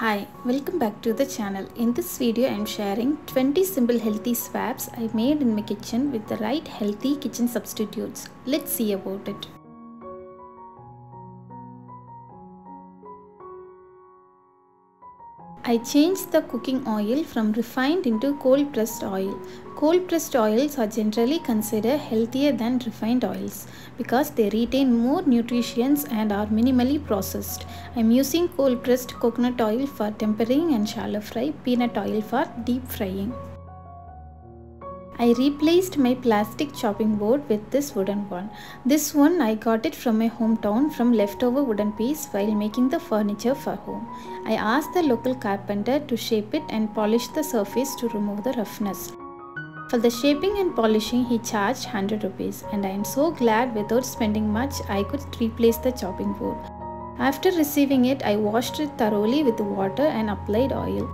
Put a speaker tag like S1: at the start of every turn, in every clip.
S1: Hi, welcome back to the channel. In this video I am sharing 20 simple healthy swaps I made in my kitchen with the right healthy kitchen substitutes. Let's see about it. I changed the cooking oil from refined into cold pressed oil. Cold pressed oils are generally considered healthier than refined oils because they retain more nutrients and are minimally processed. I am using cold pressed coconut oil for tempering and shallow fry, peanut oil for deep frying. I replaced my plastic chopping board with this wooden one. This one I got it from my hometown from leftover wooden piece while making the furniture for home. I asked the local carpenter to shape it and polish the surface to remove the roughness. For the shaping and polishing he charged 100 rupees and I am so glad without spending much I could replace the chopping board. After receiving it I washed it thoroughly with water and applied oil.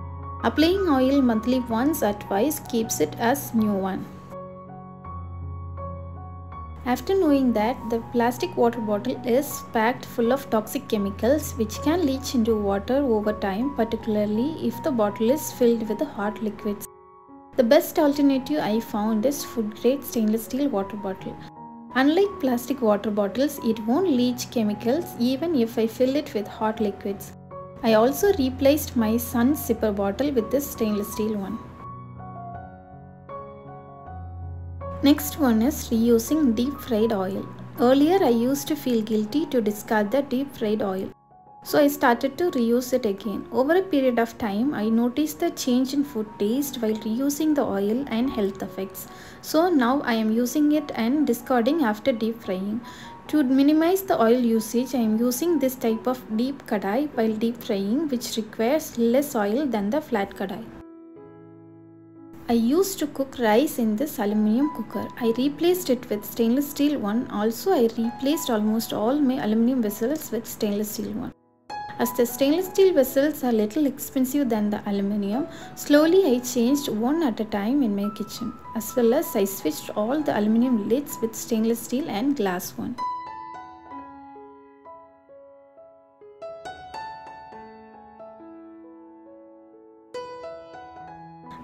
S1: Applying oil monthly once or twice keeps it as new one. After knowing that the plastic water bottle is packed full of toxic chemicals which can leach into water over time, particularly if the bottle is filled with hot liquids. The best alternative I found is food grade stainless steel water bottle. Unlike plastic water bottles, it won't leach chemicals even if I fill it with hot liquids. I also replaced my son's zipper bottle with this stainless steel one. Next one is reusing deep fried oil. Earlier I used to feel guilty to discard the deep fried oil. So I started to reuse it again. Over a period of time, I noticed the change in food taste while reusing the oil and health effects. So now I am using it and discarding after deep frying. To minimize the oil usage, I am using this type of deep kadai while deep frying, which requires less oil than the flat kadai. I used to cook rice in this aluminium cooker. I replaced it with stainless steel one. Also, I replaced almost all my aluminium vessels with stainless steel one. As the stainless steel vessels are little expensive than the aluminium, slowly I changed one at a time in my kitchen. As well as I switched all the aluminium lids with stainless steel and glass one.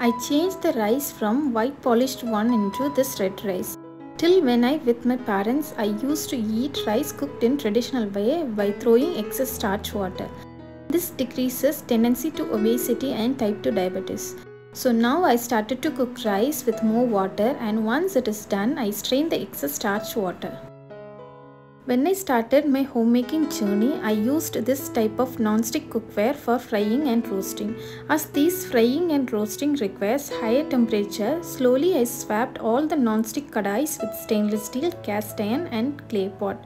S1: I changed the rice from white polished one into this red rice. Till when I with my parents, I used to eat rice cooked in traditional way by throwing excess starch water. This decreases tendency to obesity and type 2 diabetes. So now I started to cook rice with more water and once it is done, I strain the excess starch water. When I started my homemaking journey, I used this type of non-stick cookware for frying and roasting. As these frying and roasting requires higher temperature, slowly I swapped all the non-stick kadais with stainless steel, cast iron and clay pot.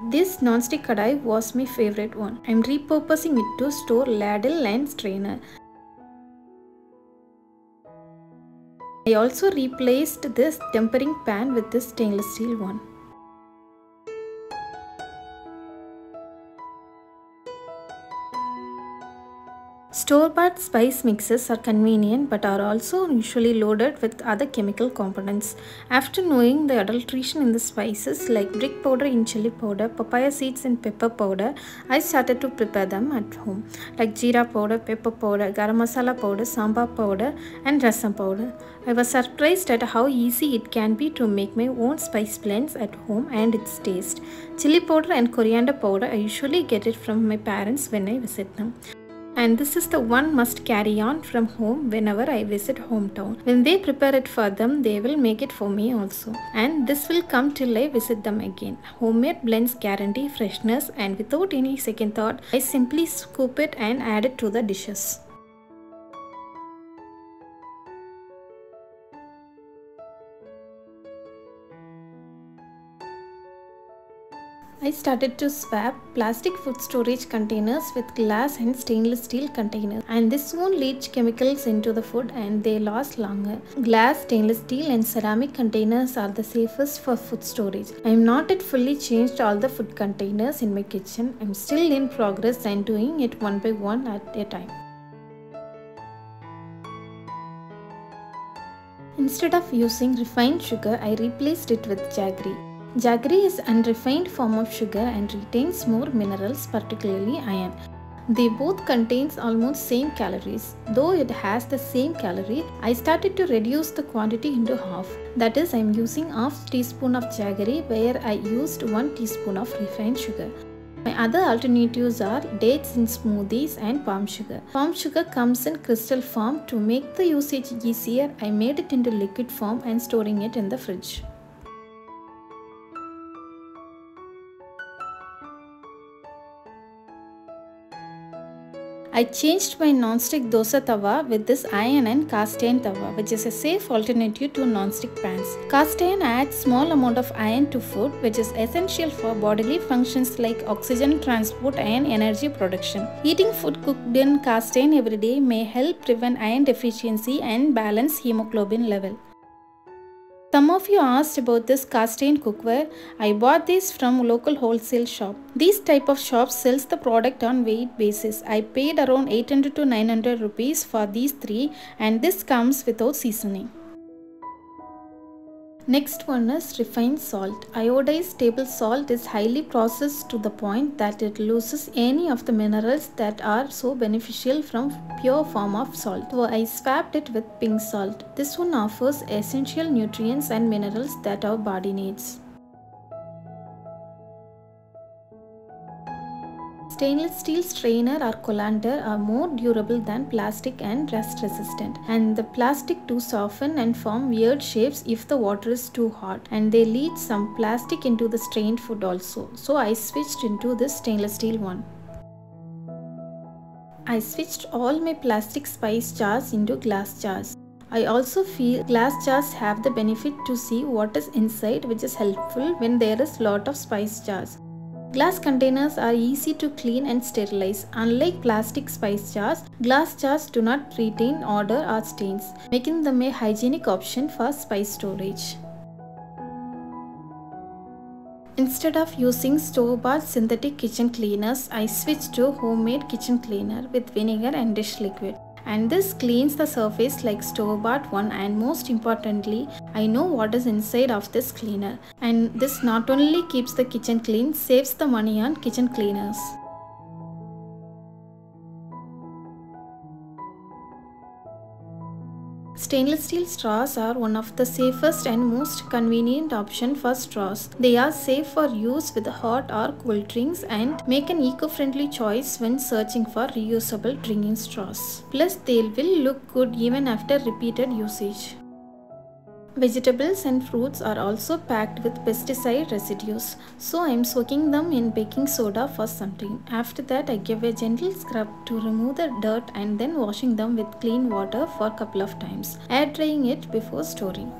S1: This non-stick kadai was my favorite one. I am repurposing it to store ladle and strainer. I also replaced this tempering pan with this stainless steel one. Store-bought spice mixes are convenient but are also usually loaded with other chemical components. After knowing the adulteration in the spices like brick powder in chili powder, papaya seeds and pepper powder, I started to prepare them at home like jeera powder, pepper powder, garam masala powder, sambar powder and rasam powder. I was surprised at how easy it can be to make my own spice blends at home and its taste. Chili powder and coriander powder I usually get it from my parents when I visit them. And this is the one must carry on from home whenever I visit hometown. When they prepare it for them, they will make it for me also. And this will come till I visit them again. Homemade blends guarantee freshness and without any second thought, I simply scoop it and add it to the dishes. I started to swap plastic food storage containers with glass and stainless steel containers, and this won't leach chemicals into the food and they last longer. Glass, stainless steel and ceramic containers are the safest for food storage. I am not yet fully changed all the food containers in my kitchen. I am still in progress and doing it one by one at a time. Instead of using refined sugar, I replaced it with jaggery. Jaggery is an unrefined form of sugar and retains more minerals, particularly iron. They both contains almost same calories. Though it has the same calorie, I started to reduce the quantity into half. That is, I am using half teaspoon of jaggery where I used 1 teaspoon of refined sugar. My other alternatives are dates in smoothies and palm sugar. Palm sugar comes in crystal form. To make the usage easier, I made it into liquid form and storing it in the fridge. I changed my non-stick dosa tawa with this iron and cast iron tawa, which is a safe alternative to non-stick pans. Cast iron adds small amount of iron to food, which is essential for bodily functions like oxygen transport and energy production. Eating food cooked in cast iron every day may help prevent iron deficiency and balance hemoglobin level. Some of you asked about this cast iron cookware. I bought these from local wholesale shop. These type of shops sells the product on weight basis. I paid around 800 to 900 rupees for these three, and this comes without seasoning. Next one is refined salt. Iodized table salt is highly processed to the point that it loses any of the minerals that are so beneficial from pure form of salt. So I swapped it with pink salt. This one offers essential nutrients and minerals that our body needs. Stainless steel strainer or colander are more durable than plastic and rust resistant, and the plastic do soften and form weird shapes if the water is too hot, and they lead some plastic into the strained food also. So I switched into this stainless steel one. I switched all my plastic spice jars into glass jars. I also feel glass jars have the benefit to see what is inside, which is helpful when there is lot of spice jars. Glass containers are easy to clean and sterilize. Unlike plastic spice jars, glass jars do not retain odor or stains, making them a hygienic option for spice storage. Instead of using store-bought synthetic kitchen cleaners, I switched to homemade kitchen cleaner with vinegar and dish liquid. And this cleans the surface like store-bought one, and most importantly, I know what is inside of this cleaner. And this not only keeps the kitchen clean, saves the money on kitchen cleaners. Stainless steel straws are one of the safest and most convenient option for straws. They are safe for use with hot or cold drinks and make an eco-friendly choice when searching for reusable drinking straws. Plus, they will look good even after repeated usage. Vegetables and fruits are also packed with pesticide residues, so I am soaking them in baking soda for some time. After that, I give a gentle scrub to remove the dirt and then washing them with clean water for a couple of times, air drying it before storing.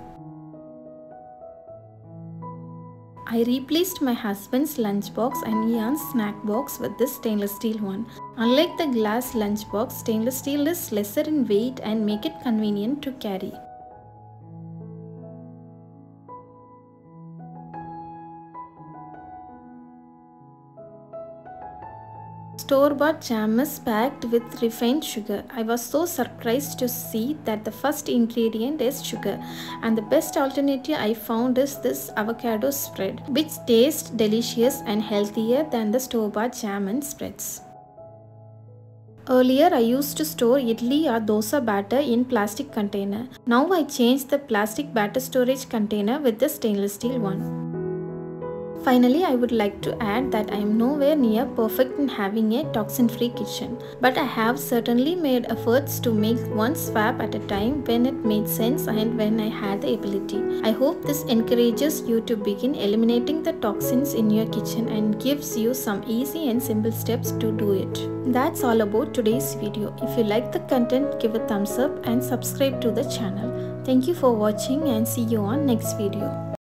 S1: I replaced my husband's lunchbox and Ian's snack box with this stainless steel one. Unlike the glass lunchbox, stainless steel is lesser in weight and make it convenient to carry. Store-bought jam is packed with refined sugar. I was so surprised to see that the first ingredient is sugar, and the best alternative I found is this avocado spread, which tastes delicious and healthier than the store-bought jam and spreads. Earlier, I used to store idli or dosa batter in plastic container. Now I changed the plastic batter storage container with the stainless steel one. Finally, I would like to add that I am nowhere near perfect in having a toxin-free kitchen, but I have certainly made efforts to make one swap at a time when it made sense and when I had the ability. I hope this encourages you to begin eliminating the toxins in your kitchen and gives you some easy and simple steps to do it. That's all about today's video. If you like the content, give a thumbs up and subscribe to the channel. Thank you for watching and see you on next video.